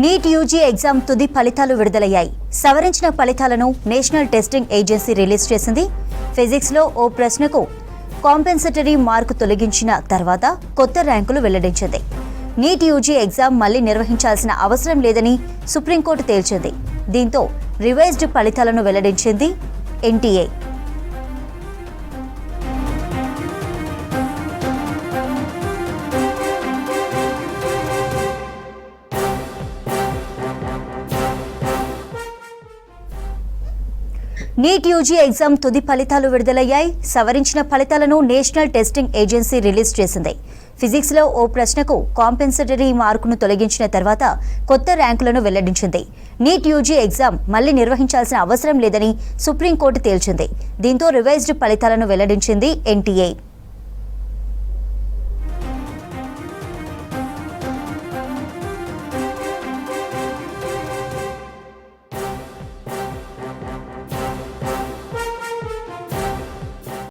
NEET UG exam తుది ఫలితాలు విడుదలయ్యాయి. సవరించిన ఫలితాలను నేషనల్ టెస్టింగ్ ఏజెన్సీ రిలీజ్ చేసింది. ఫిజిక్స్లో ఓ ప్రశ్నకు కాంపెన్సటరీ మార్కు తొలగించిన తర్వాత కొత్త ర్యాంకులు వెల్లడించింది. నీట్ యూజీ ఎగ్జామ్ మళ్లీ నిర్వహించాల్సిన అవసరం లేదని సుప్రీంకోర్టు తేల్చింది. దీంతో రివైజ్డ్ ఫలితాలను వెల్లడించింది ఎన్టీఏ. నీట్ యూజీ ఎగ్జామ్ తుది ఫలితాలు విడుదలయ్యాయి. సవరించిన ఫలితాలను నేషనల్ టెస్టింగ్ ఏజెన్సీ రిలీజ్ చేసింది. ఫిజిక్స్లో ఓ ప్రశ్నకు కాంపెన్సటరీ మార్కును తొలగించిన తర్వాత కొత్త ర్యాంకులను వెల్లడించింది. నీట్ యూజీ ఎగ్జామ్ మళ్లీ నిర్వహించాల్సిన అవసరం లేదని సుప్రీంకోర్టు తేల్చింది. దీంతో రివైజ్డ్ ఫలితాలను వెల్లడించింది ఎన్టీఏ.